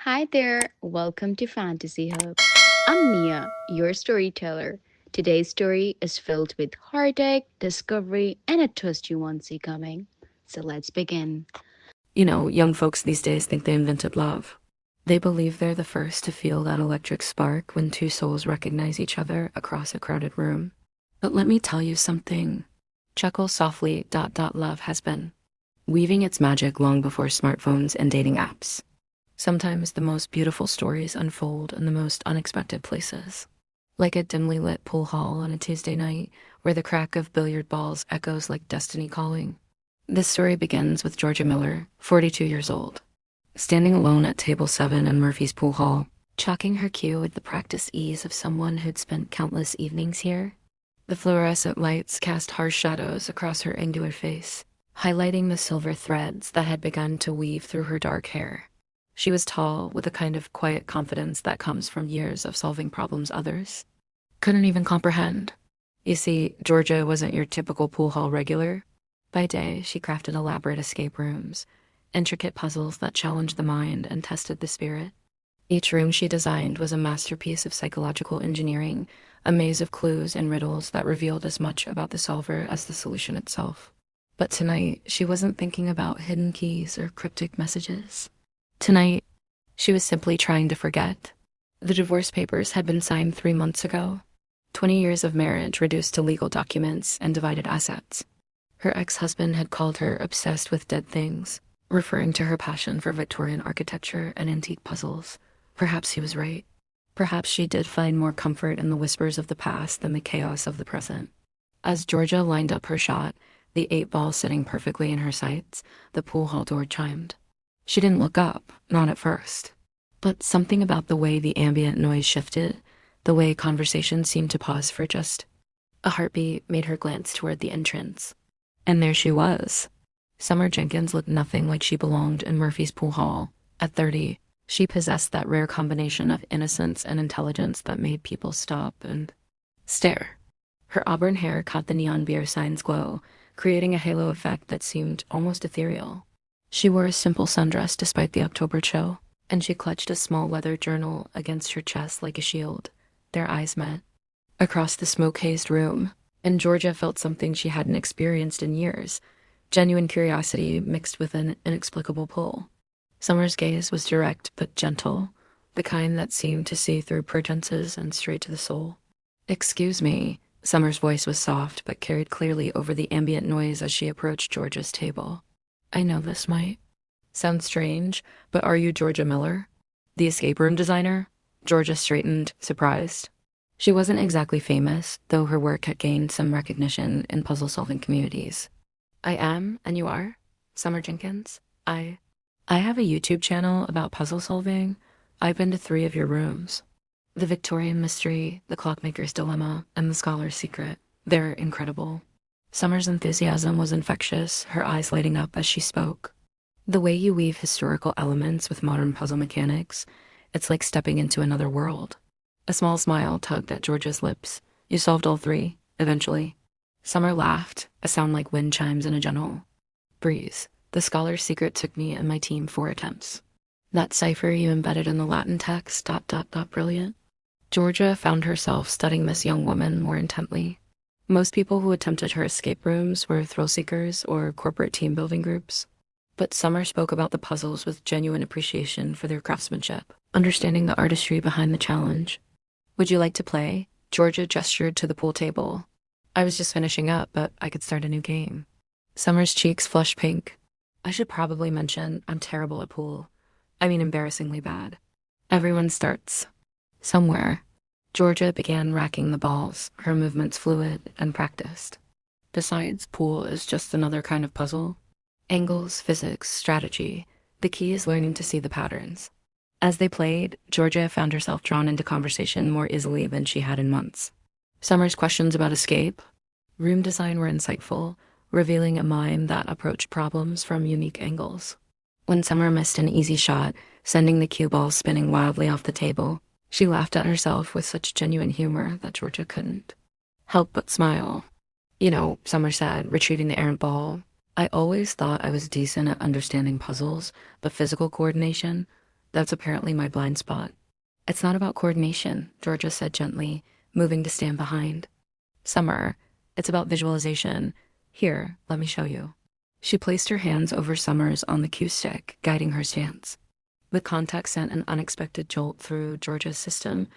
Hi there, welcome to Fantasy Hub. I'm Mia, your storyteller. Today's story is filled with heartache, discovery, and a twist you won't see coming. So let's begin. Young folks these days think they invented love. They believe they're the first to feel that electric spark when two souls recognize each other across a crowded room. But let me tell you something. Chuckle softly. Love has been weaving its magic long before smartphones and dating apps. Sometimes the most beautiful stories unfold in the most unexpected places, like a dimly lit pool hall on a Tuesday night where the crack of billiard balls echoes like destiny calling. This story begins with Georgia Miller, 42 years old, standing alone at table 7 in Murphy's pool hall, chalking her cue with the practiced ease of someone who'd spent countless evenings here. The fluorescent lights cast harsh shadows across her angular face, highlighting the silver threads that had begun to weave through her dark hair. She was tall, with a kind of quiet confidence that comes from years of solving problems others couldn't even comprehend. You see, Georgia wasn't your typical pool hall regular. By day, she crafted elaborate escape rooms, intricate puzzles that challenged the mind and tested the spirit. Each room she designed was a masterpiece of psychological engineering, a maze of clues and riddles that revealed as much about the solver as the solution itself. But tonight, she wasn't thinking about hidden keys or cryptic messages. Tonight, she was simply trying to forget. The divorce papers had been signed 3 months ago. 20 years of marriage reduced to legal documents and divided assets. Her ex-husband had called her obsessed with dead things, referring to her passion for Victorian architecture and antique puzzles. Perhaps he was right. Perhaps she did find more comfort in the whispers of the past than the chaos of the present. As Georgia lined up her shot, the 8 ball sitting perfectly in her sights, the pool hall door chimed. She didn't look up, not at first. But something about the way the ambient noise shifted, the way conversation seemed to pause for just a heartbeat, made her glance toward the entrance. And there she was. Summer Jenkins looked nothing like she belonged in Murphy's pool hall. At 30, she possessed that rare combination of innocence and intelligence that made people stop and stare. Her auburn hair caught the neon beer sign's glow, creating a halo effect that seemed almost ethereal. She wore a simple sundress despite the October chill, and she clutched a small leather journal against her chest like a shield. Their eyes met. Across the smoke-hazed room, and Georgia felt something she hadn't experienced in years, genuine curiosity mixed with an inexplicable pull. Summer's gaze was direct but gentle, the kind that seemed to see through pretenses and straight to the soul. "Excuse me." Summer's voice was soft but carried clearly over the ambient noise as she approached Georgia's table. "I know this might sound strange, but are you Georgia Miller, the escape room designer?" Georgia straightened, surprised. She wasn't exactly famous, though her work had gained some recognition in puzzle-solving communities. "I am, and you are?" "Summer Jenkins. I have a YouTube channel about puzzle solving. I've been to 3 of your rooms. The Victorian Mystery, the Clockmaker's Dilemma, and the Scholar's Secret. They're incredible." Summer's enthusiasm was infectious, her eyes lighting up as she spoke. "The way you weave historical elements with modern puzzle mechanics, it's like stepping into another world." A small smile tugged at Georgia's lips. "You solved all 3, eventually." Summer laughed, a sound like wind chimes in a gentle breeze. "The Scholar's Secret took me and my team 4 attempts. That cipher you embedded in the Latin text, ... brilliant." Georgia found herself studying this young woman more intently. Most people who attempted her escape rooms were thrill seekers or corporate team building groups. But Summer spoke about the puzzles with genuine appreciation for their craftsmanship, understanding the artistry behind the challenge. "Would you like to play?" Georgia gestured to the pool table. "I was just finishing up, but I could start a new game." Summer's cheeks flushed pink. "I should probably mention I'm terrible at pool. I mean, embarrassingly bad. Everyone starts somewhere." Georgia began racking the balls, her movements fluid and practiced. "Besides, pool is just another kind of puzzle. Angles, physics, strategy. The key is learning to see the patterns." As they played, Georgia found herself drawn into conversation more easily than she had in months. Summer's questions about escape, room design were insightful, revealing a mind that approached problems from unique angles. When Summer missed an easy shot, sending the cue ball spinning wildly off the table, she laughed at herself with such genuine humor that Georgia couldn't help but smile. Summer said, retrieving the errant ball, "I always thought I was decent at understanding puzzles, but physical coordination, That's apparently my blind spot. It's not about coordination, Georgia said gently, moving to stand behind. Summer, it's about visualization. Here, let me show you. She placed her hands over Summers on the cue stick, guiding her stance. The contact sent an unexpected jolt through Georgia's system,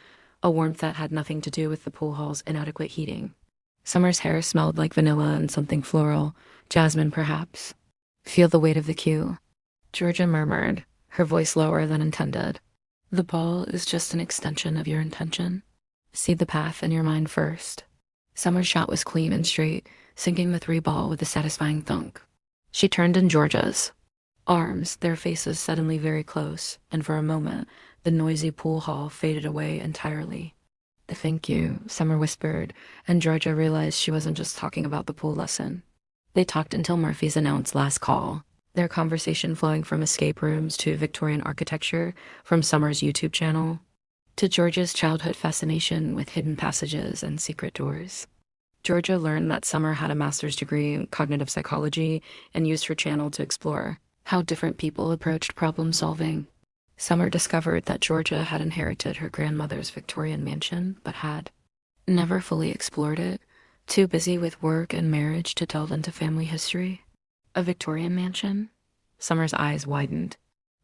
a warmth that had nothing to do with the pool hall's inadequate heating. Summer's hair smelled like vanilla and something floral, jasmine perhaps. Feel the weight of the cue, Georgia murmured, her voice lower than intended. The ball is just an extension of your intention. See the path in your mind first. Summer's shot was clean and straight, sinking the three ball with a satisfying thunk. She turned in Georgia's arms, their faces suddenly very close, and for a moment, the noisy pool hall faded away entirely. Thank you, Summer whispered, and Georgia realized she wasn't just talking about the pool lesson. They talked until Murphy's announced last call, their conversation flowing from escape rooms to Victorian architecture, from Summer's YouTube channel to Georgia's childhood fascination with hidden passages and secret doors. Georgia learned that Summer had a master's degree in cognitive psychology and used her channel to explore how different people approached problem solving. Summer discovered that Georgia had inherited her grandmother's Victorian mansion, but had never fully explored it, too busy with work and marriage to delve into family history. A Victorian mansion? Summer's eyes widened.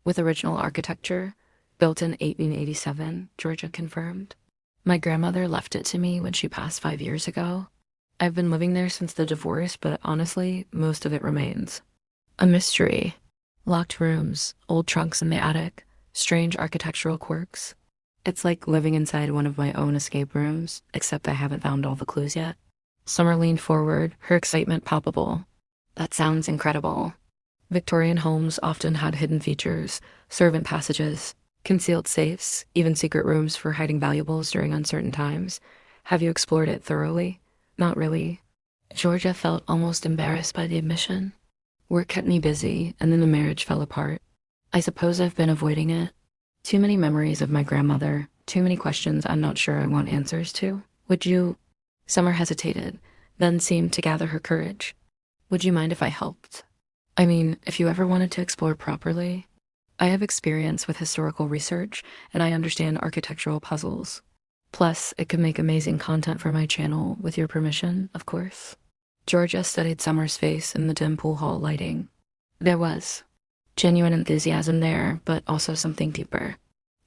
With original architecture, built in 1887, Georgia confirmed. My grandmother left it to me when she passed 5 years ago. I've been living there since the divorce, but honestly, most of it remains. A mystery. Locked rooms, old trunks in the attic, strange architectural quirks. It's like living inside one of my own escape rooms, except I haven't found all the clues yet. Summer leaned forward, her excitement palpable. That sounds incredible. Victorian homes often had hidden features, servant passages, concealed safes, even secret rooms for hiding valuables during uncertain times. Have you explored it thoroughly? Not really. Georgia felt almost embarrassed by the admission. Work kept me busy, and then the marriage fell apart. I suppose I've been avoiding it. Too many memories of my grandmother, too many questions I'm not sure I want answers to. Would you... Summer hesitated, then seemed to gather her courage. Would you mind if I helped? I mean, if you ever wanted to explore properly. I have experience with historical research, and I understand architectural puzzles. Plus, it could make amazing content for my channel, with your permission, of course. Georgia studied Summer's face in the dim pool hall lighting. There was genuine enthusiasm there, but also something deeper.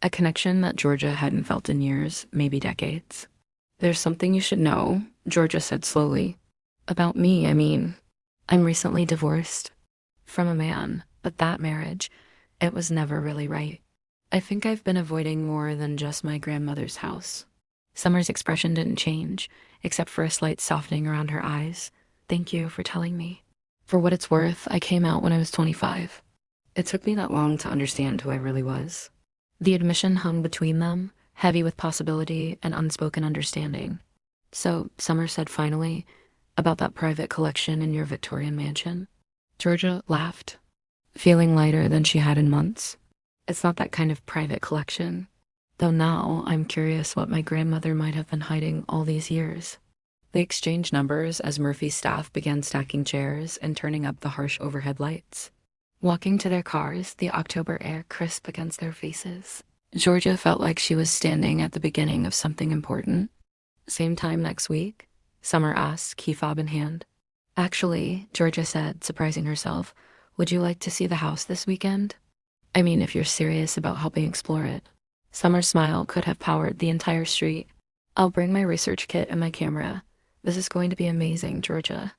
A connection that Georgia hadn't felt in years, maybe decades. There's something you should know, Georgia said slowly. About me, I mean. I'm recently divorced. From a man, but that marriage, it was never really right. I think I've been avoiding more than just my grandmother's house. Summer's expression didn't change, except for a slight softening around her eyes. Thank you for telling me. For what it's worth, I came out when I was 25. It took me that long to understand who I really was. The admission hung between them, heavy with possibility and unspoken understanding. So, Summer said finally, about that private collection in your Victorian mansion. Georgia laughed, feeling lighter than she had in months. It's not that kind of private collection. Though now, I'm curious what my grandmother might have been hiding all these years. They exchanged numbers as Murphy's staff began stacking chairs and turning up the harsh overhead lights. Walking to their cars, the October air crisp against their faces. Georgia felt like she was standing at the beginning of something important. Same time next week? Summer asked, key fob in hand. Actually, Georgia said, surprising herself, would you like to see the house this weekend? I mean, if you're serious about helping explore it. Summer's smile could have powered the entire street. I'll bring my research kit and my camera. This is going to be amazing, Georgia.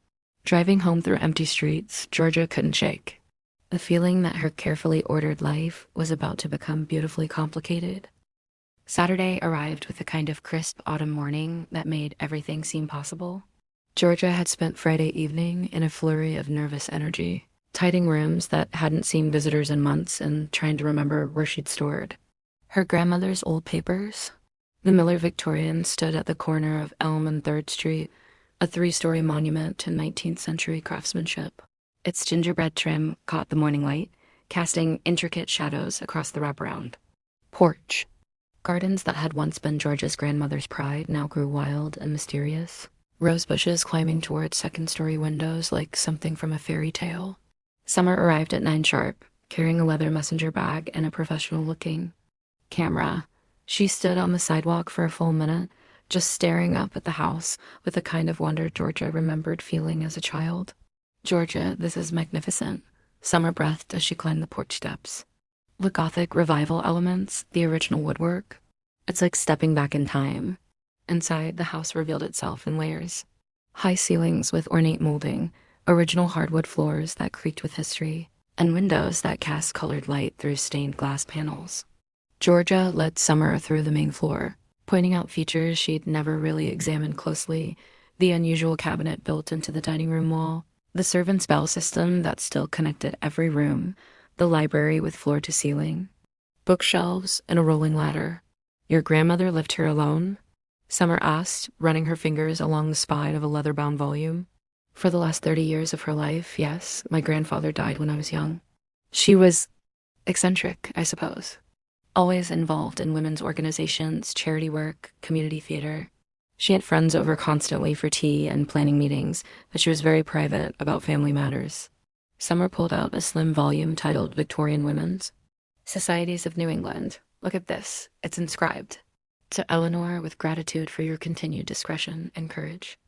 Driving home through empty streets, Georgia couldn't shake. The feeling that her carefully ordered life was about to become beautifully complicated. Saturday arrived with a kind of crisp autumn morning that made everything seem possible. Georgia had spent Friday evening in a flurry of nervous energy, tidying rooms that hadn't seen visitors in months and trying to remember where she'd stored her grandmother's old papers. The Miller Victorian stood at the corner of Elm and 3rd Street, a 3-story monument to 19th century craftsmanship. Its gingerbread trim caught the morning light, casting intricate shadows across the wraparound. Porch. Gardens that had once been Georgia's grandmother's pride now grew wild and mysterious. Rose bushes climbing towards 2nd-story windows like something from a fairy tale. Summer arrived at 9 sharp, carrying a leather messenger bag and a professional-looking camera. She stood on the sidewalk for a full minute, just staring up at the house with the kind of wonder Georgia remembered feeling as a child. "Georgia, this is magnificent," Summer breathed as she climbed the porch steps. The Gothic revival elements, the original woodwork. It's like stepping back in time. Inside, the house revealed itself in layers. High ceilings with ornate molding, original hardwood floors that creaked with history, and windows that cast colored light through stained glass panels. Georgia led Summer through the main floor, pointing out features she'd never really examined closely: the unusual cabinet built into the dining room wall, the servant's bell system that still connected every room, the library with floor-to-ceiling, bookshelves, and a rolling ladder. "Your grandmother lived here alone?" Summer asked, running her fingers along the spine of a leather-bound volume. "For the last 30 years of her life, yes. My grandfather died when I was young. She was eccentric, I suppose. Always involved in women's organizations, charity work, community theater. She had friends over constantly for tea and planning meetings, but she was very private about family matters." Summer pulled out a slim volume titled Victorian Women's Societies of New England. "Look at this. It's inscribed: 'To Eleanor, with gratitude for your continued discretion and courage.'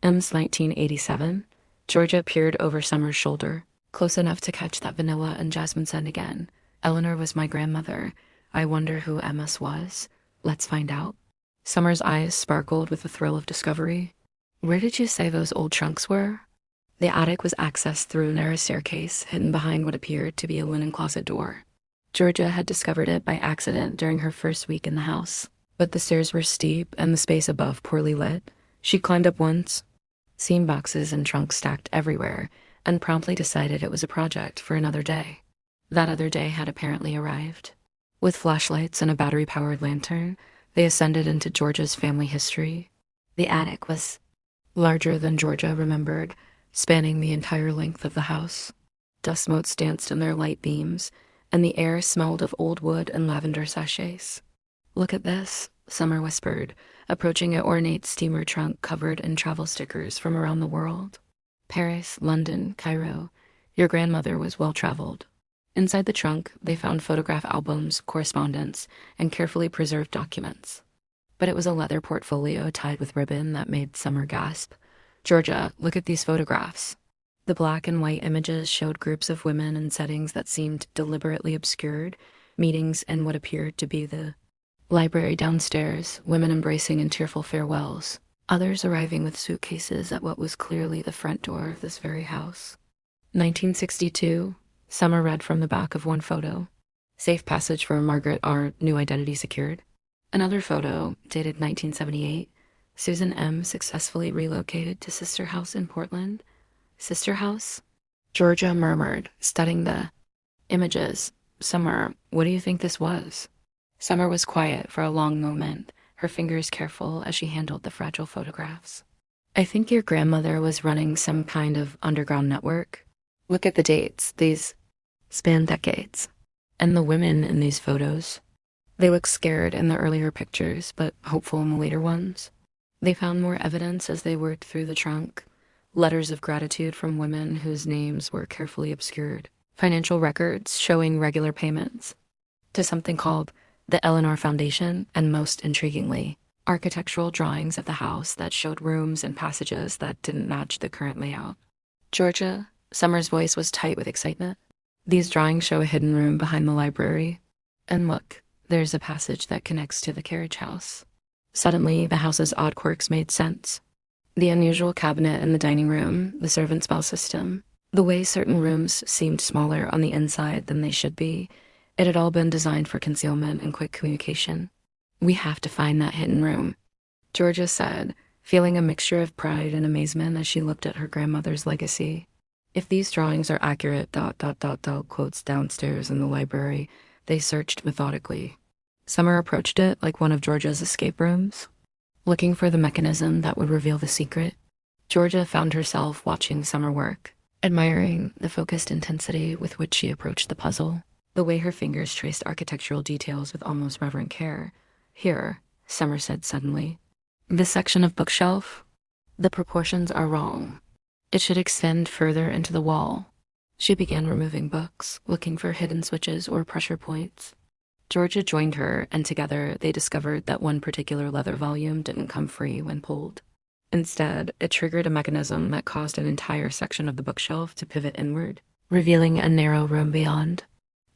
M's 1987. Georgia peered over Summer's shoulder, close enough to catch that vanilla and jasmine scent again. "Eleanor was my grandmother. I wonder who MS was. Let's find out." Summer's eyes sparkled with a thrill of discovery. "Where did you say those old trunks were?" The attic was accessed through a narrow staircase hidden behind what appeared to be a linen closet door. Georgia had discovered it by accident during her first week in the house, but the stairs were steep and the space above poorly lit. She climbed up once, seen boxes and trunks stacked everywhere, and promptly decided it was a project for another day. That other day had apparently arrived. With flashlights and a battery-powered lantern, they ascended into Georgia's family history. The attic was larger than Georgia remembered, spanning the entire length of the house. Dust motes danced in their light beams, and the air smelled of old wood and lavender sachets. "Look at this," Summer whispered, approaching an ornate steamer trunk covered in travel stickers from around the world. "Paris, London, Cairo. Your grandmother was well-traveled." Inside the trunk, they found photograph albums, correspondence, and carefully preserved documents. But it was a leather portfolio tied with ribbon that made Summer gasp. "Georgia, look at these photographs." The black and white images showed groups of women in settings that seemed deliberately obscured, meetings in what appeared to be the library downstairs, women embracing in tearful farewells, others arriving with suitcases at what was clearly the front door of this very house. 1962, Summer read from the back of one photo. "Safe passage for Margaret R. New identity secured." Another photo, dated 1978, Susan M. successfully relocated to Sister House in Portland. "Sister House?" Georgia murmured, studying the images. "Summer, what do you think this was?" Summer was quiet for a long moment, her fingers careful as she handled the fragile photographs. "I think your grandmother was running some kind of underground network. Look at the dates. These span decades. And the women in these photos. They look scared in the earlier pictures, but hopeful in the later ones." They found more evidence as they worked through the trunk. Letters of gratitude from women whose names were carefully obscured. Financial records showing regular payments to something called the Eleanor Foundation, and most intriguingly, architectural drawings of the house that showed rooms and passages that didn't match the current layout. "Georgia," Summer's voice was tight with excitement, "these drawings show a hidden room behind the library. And look, there's a passage that connects to the carriage house." Suddenly, the house's odd quirks made sense. The unusual cabinet in the dining room, the servant's bell system, the way certain rooms seemed smaller on the inside than they should be. It had all been designed for concealment and quick communication. "We have to find that hidden room," Georgia said, feeling a mixture of pride and amazement as she looked at her grandmother's legacy. "If these drawings are accurate, quotes downstairs in the library." They searched methodically. Summer approached it like one of Georgia's escape rooms, looking for the mechanism that would reveal the secret. Georgia found herself watching Summer work, admiring the focused intensity with which she approached the puzzle, the way her fingers traced architectural details with almost reverent care. "Here," Summer said suddenly. "This section of bookshelf? The proportions are wrong. It should extend further into the wall." She began removing books, looking for hidden switches or pressure points. Georgia joined her, and together they discovered that one particular leather volume didn't come free when pulled. Instead, it triggered a mechanism that caused an entire section of the bookshelf to pivot inward, revealing a narrow room beyond.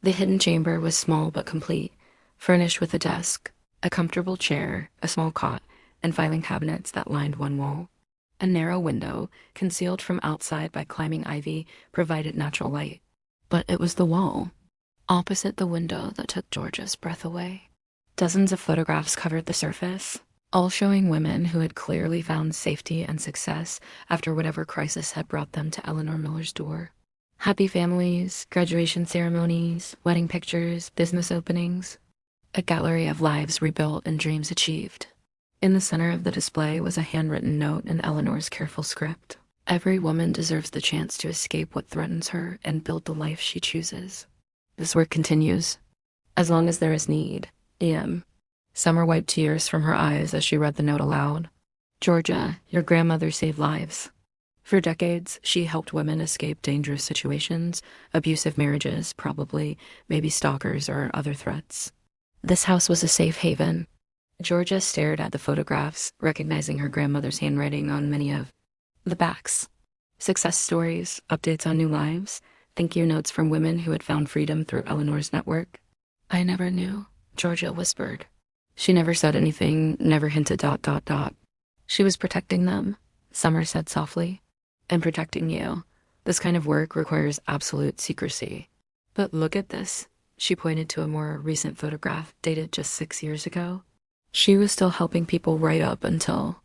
The hidden chamber was small but complete, furnished with a desk, a comfortable chair, a small cot, and filing cabinets that lined one wall. A narrow window, concealed from outside by climbing ivy, provided natural light. But it was the wall, opposite the window, that took Georgia's breath away. Dozens of photographs covered the surface, all showing women who had clearly found safety and success after whatever crisis had brought them to Eleanor Miller's door. Happy families, graduation ceremonies, wedding pictures, business openings. A gallery of lives rebuilt and dreams achieved. In the center of the display was a handwritten note in Eleanor's careful script. Every woman deserves the chance to escape what threatens her and build the life she chooses. This work continues, as long as there is need. E.M. Summer wiped tears from her eyes as she read the note aloud. Georgia, your grandmother saved lives. For decades, she helped women escape dangerous situations, abusive marriages, probably, maybe stalkers or other threats. This house was a safe haven. Georgia stared at the photographs, recognizing her grandmother's handwriting on many of the backs. Success stories, updates on new lives, thank you notes from women who had found freedom through Eleanor's network. I never knew, Georgia whispered. She never said anything, never hinted ... She was protecting them, Summer said softly. And protecting you. This kind of work requires absolute secrecy. But look at this. She pointed to a more recent photograph dated just 6 years ago. She was still helping people right up until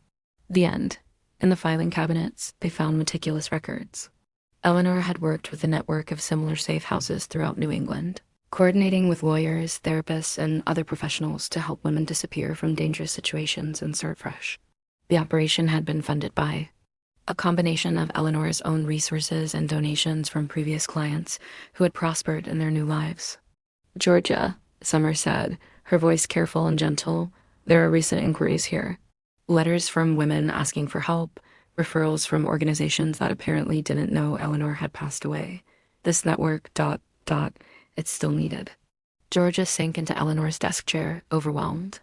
the end. In the filing cabinets, they found meticulous records. Eleanor had worked with a network of similar safe houses throughout New England, coordinating with lawyers, therapists, and other professionals to help women disappear from dangerous situations and start fresh. The operation had been funded by a combination of Eleanor's own resources and donations from previous clients who had prospered in their new lives. Georgia, Summer said, her voice careful and gentle, there are recent inquiries here. Letters from women asking for help, referrals from organizations that apparently didn't know Eleanor had passed away. This network, ... it's still needed. Georgia sank into Eleanor's desk chair, overwhelmed.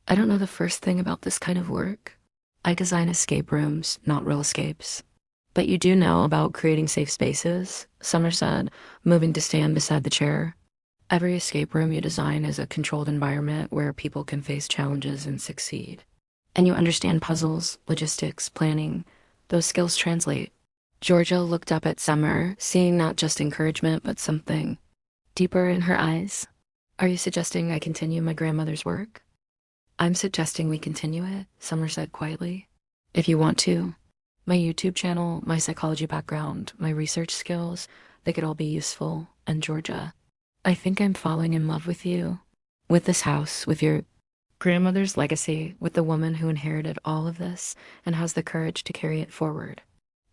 I don't know the first thing about this kind of work. I design escape rooms, not real escapes. But you do know about creating safe spaces, Summer said, moving to stand beside the chair. Every escape room you design is a controlled environment where people can face challenges and succeed. And you understand puzzles, logistics, planning. Those skills translate. Georgia looked up at Summer, seeing not just encouragement, but something deeper in her eyes. Are you suggesting I continue my grandmother's work? I'm suggesting we continue it, Summer said quietly. If you want to. My YouTube channel, my psychology background, my research skills, they could all be useful. And Georgia, I think I'm falling in love with you. With this house, with your grandmother's legacy, with the woman who inherited all of this and has the courage to carry it forward.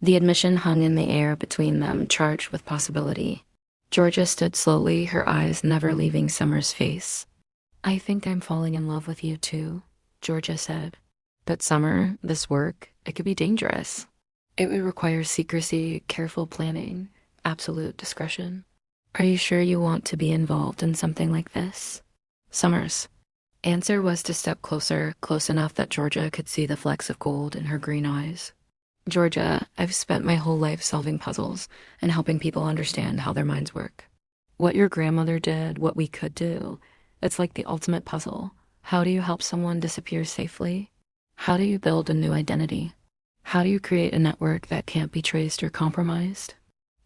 The admission hung in the air between them, charged with possibility. Georgia stood slowly, her eyes never leaving Summer's face. I think I'm falling in love with you too, Georgia said. But Summer, this work, it could be dangerous. It would require secrecy, careful planning, absolute discretion. Are you sure you want to be involved in something like this? Summer's answer was to step closer, close enough that Georgia could see the flecks of gold in her green eyes. Georgia, I've spent my whole life solving puzzles and helping people understand how their minds work. What your grandmother did, what we could do, it's like the ultimate puzzle. How do you help someone disappear safely? How do you build a new identity? How do you create a network that can't be traced or compromised?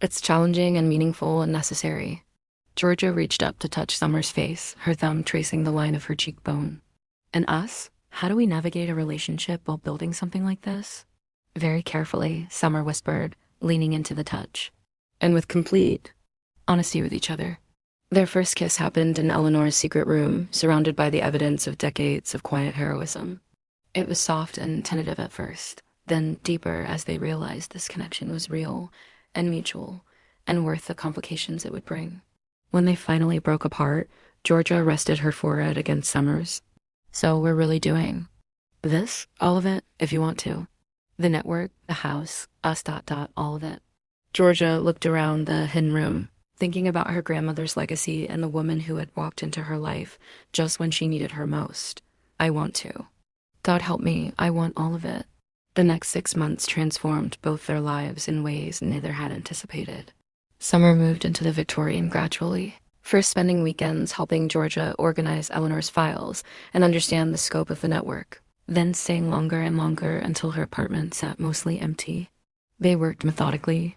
It's challenging and meaningful and necessary. Georgia reached up to touch Summer's face, her thumb tracing the line of her cheekbone. And us? How do we navigate a relationship while building something like this? Very carefully, Summer whispered, leaning into the touch. And with complete honesty with each other. Their first kiss happened in Eleanor's secret room, surrounded by the evidence of decades of quiet heroism. It was soft and tentative at first, then deeper as they realized this connection was real and mutual and worth the complications it would bring. When they finally broke apart, Georgia rested her forehead against Summer's. So we're really doing this, all of it, if you want to. The network, the house, us ... all of it. Georgia looked around the hidden room, thinking about her grandmother's legacy and the woman who had walked into her life just when she needed her most. I want to. God help me, I want all of it. The next 6 months transformed both their lives in ways neither had anticipated. Summer moved into the Victorian gradually, first spending weekends helping Georgia organize Eleanor's files and understand the scope of the network, then staying longer and longer until her apartment sat mostly empty. They worked methodically,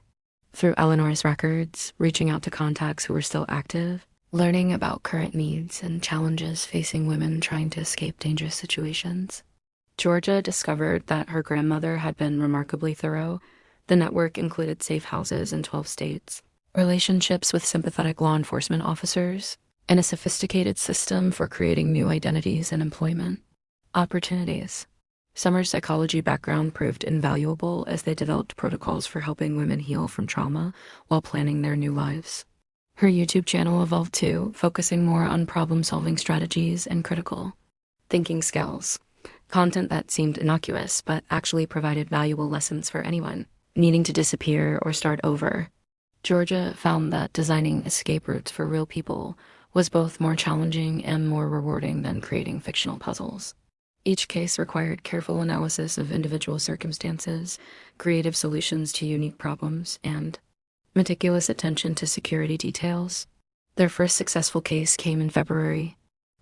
through Eleanor's records, reaching out to contacts who were still active, learning about current needs and challenges facing women trying to escape dangerous situations. Georgia discovered that her grandmother had been remarkably thorough. The network included safe houses in 12 states, relationships with sympathetic law enforcement officers, and a sophisticated system for creating new identities and employment opportunities. Summer's psychology background proved invaluable as they developed protocols for helping women heal from trauma while planning their new lives. Her YouTube channel evolved too, focusing more on problem-solving strategies and critical thinking skills. Content that seemed innocuous but actually provided valuable lessons for anyone needing to disappear or start over. Georgia found that designing escape routes for real people was both more challenging and more rewarding than creating fictional puzzles. Each case required careful analysis of individual circumstances, creative solutions to unique problems, and meticulous attention to security details. Their first successful case came in February.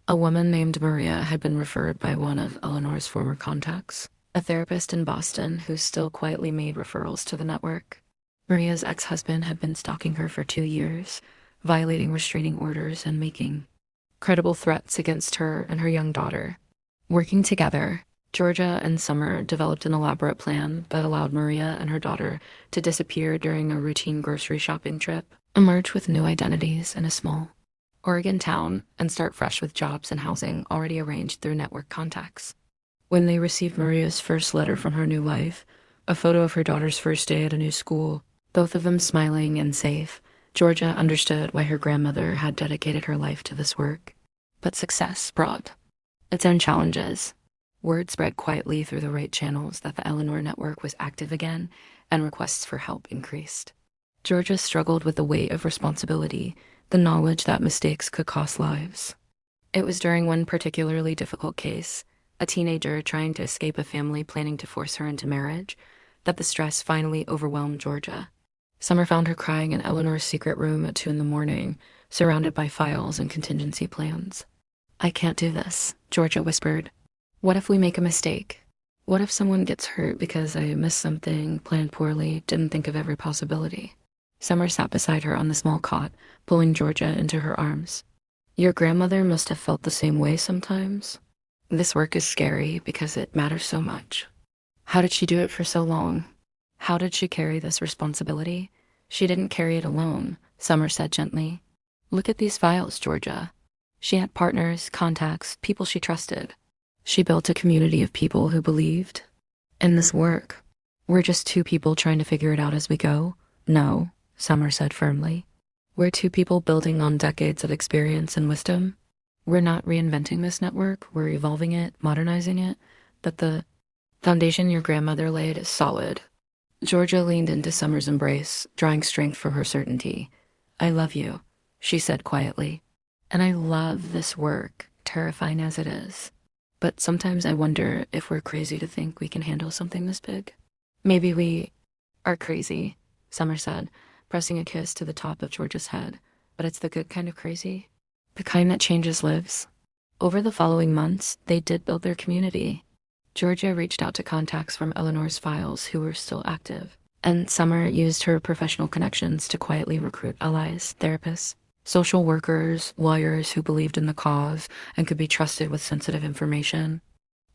A woman named Maria had been referred by one of Eleanor's former contacts, a therapist in Boston who still quietly made referrals to the network. Maria's ex-husband had been stalking her for 2 years, violating restraining orders and making credible threats against her and her young daughter. Working together, Georgia and Summer developed an elaborate plan that allowed Maria and her daughter to disappear during a routine grocery shopping trip, emerge with new identities in a small Oregon town, and start fresh with jobs and housing already arranged through network contacts. When they received Maria's first letter from her new life, a photo of her daughter's first day at a new school, both of them smiling and safe, Georgia understood why her grandmother had dedicated her life to this work. But success brought its own challenges. Word spread quietly through the right channels that the Eleanor network was active again, and requests for help increased. Georgia struggled with the weight of responsibility, the knowledge that mistakes could cost lives. It was during one particularly difficult case, a teenager trying to escape a family planning to force her into marriage, that the stress finally overwhelmed Georgia. Summer found her crying in Eleanor's secret room at 2 a.m, surrounded by files and contingency plans. "I can't do this," Georgia whispered. "What if we make a mistake? What if someone gets hurt because I missed something, planned poorly, didn't think of every possibility?" Summer sat beside her on the small cot, pulling Georgia into her arms. "Your grandmother must have felt the same way sometimes. This work is scary because it matters so much. How did she do it for so long? How did she carry this responsibility?" "She didn't carry it alone," Summer said gently. "Look at these files, Georgia. She had partners, contacts, people she trusted. She built a community of people who believed in this work. We're just two people trying to figure it out as we go." "No," Summer said firmly. "We're two people building on decades of experience and wisdom. We're not reinventing this network, we're evolving it, modernizing it, but the foundation your grandmother laid is solid." Georgia leaned into Summer's embrace, drawing strength from her certainty. "I love you," she said quietly. "And I love this work, terrifying as it is. But sometimes I wonder if we're crazy to think we can handle something this big." "Maybe we are crazy," Summer said, pressing a kiss to the top of Georgia's head. "But it's the good kind of crazy, the kind that changes lives." Over the following months, they did build their community. Georgia reached out to contacts from Eleanor's files who were still active, and Summer used her professional connections to quietly recruit allies, therapists, social workers, lawyers who believed in the cause and could be trusted with sensitive information.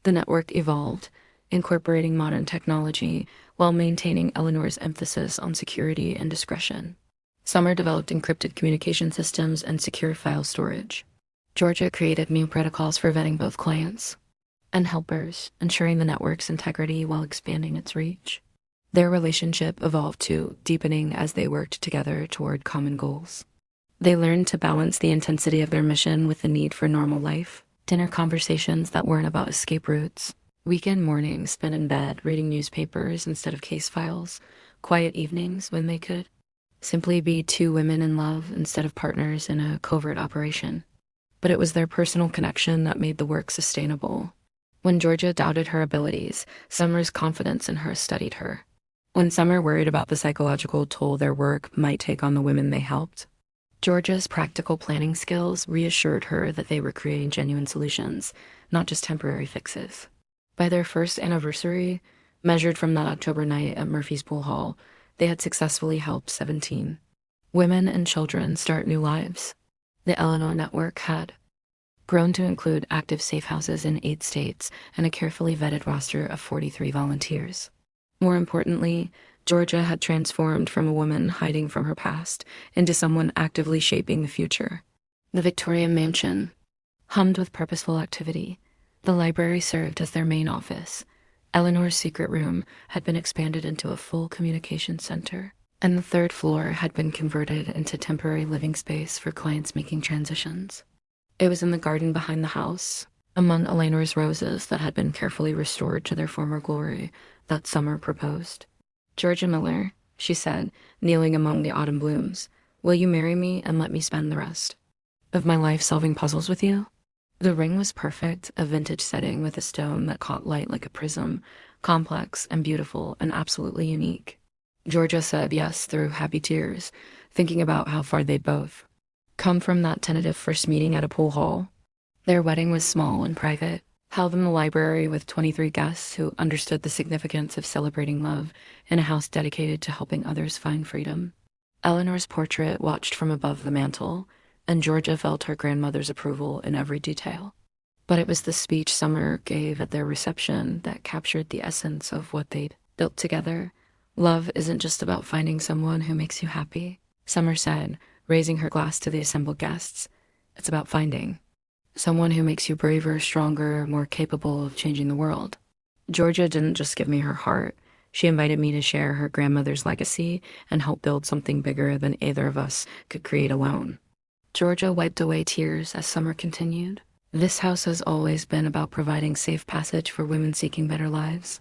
The network evolved, incorporating modern technology while maintaining Eleanor's emphasis on security and discretion. Summer developed encrypted communication systems and secure file storage. Georgia created new protocols for vetting both clients and helpers, ensuring the network's integrity while expanding its reach. Their relationship evolved too, deepening as they worked together toward common goals. They learned to balance the intensity of their mission with the need for normal life, dinner conversations that weren't about escape routes, weekend mornings spent in bed reading newspapers instead of case files, quiet evenings when they could simply be two women in love instead of partners in a covert operation. But it was their personal connection that made the work sustainable. When Georgia doubted her abilities, Summer's confidence in her steadied her. When Summer worried about the psychological toll their work might take on the women they helped, Georgia's practical planning skills reassured her that they were creating genuine solutions, not just temporary fixes. By their first anniversary, measured from that October night at Murphy's Pool Hall, they had successfully helped 17 women and children start new lives. The Eleanor Network had grown to include active safe houses in 8 states and a carefully vetted roster of 43 volunteers. More importantly, Georgia had transformed from a woman hiding from her past into someone actively shaping the future. The Victoria Mansion hummed with purposeful activity. The library served as their main office. Eleanor's secret room had been expanded into a full communication center, and the 3rd floor had been converted into temporary living space for clients making transitions. It was in the garden behind the house, among Eleanor's roses that had been carefully restored to their former glory, that Summer proposed. "Georgia Miller," she said, kneeling among the autumn blooms, "will you marry me and let me spend the rest of my life solving puzzles with you?" The ring was perfect, a vintage setting with a stone that caught light like a prism, complex and beautiful and absolutely unique. Georgia said yes through happy tears, thinking about how far they'd both come from that tentative first meeting at a pool hall. Their wedding was small and private, held in the library with 23 guests who understood the significance of celebrating love in a house dedicated to helping others find freedom. Eleanor's portrait watched from above the mantel, and Georgia felt her grandmother's approval in every detail. But it was the speech Summer gave at their reception that captured the essence of what they'd built together. "Love isn't just about finding someone who makes you happy," Summer said, raising her glass to the assembled guests. "It's about finding someone who makes you braver, stronger, more capable of changing the world." Georgia didn't just give me her heart. She invited me to share her grandmother's legacy and help build something bigger than either of us could create alone. Georgia wiped away tears as Summer continued. "This house has always been about providing safe passage for women seeking better lives.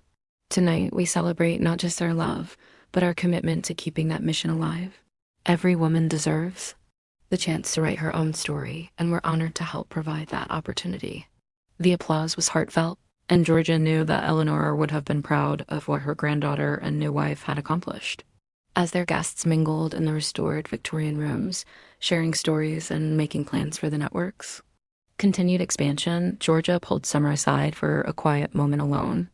Tonight, we celebrate not just our love, but our commitment to keeping that mission alive. Every woman deserves the chance to write her own story, and we're honored to help provide that opportunity." The applause was heartfelt, and Georgia knew that Eleanor would have been proud of what her granddaughter and new wife had accomplished. As their guests mingled in the restored Victorian rooms, sharing stories and making plans for the network's continued expansion, Georgia pulled Summer aside for a quiet moment alone.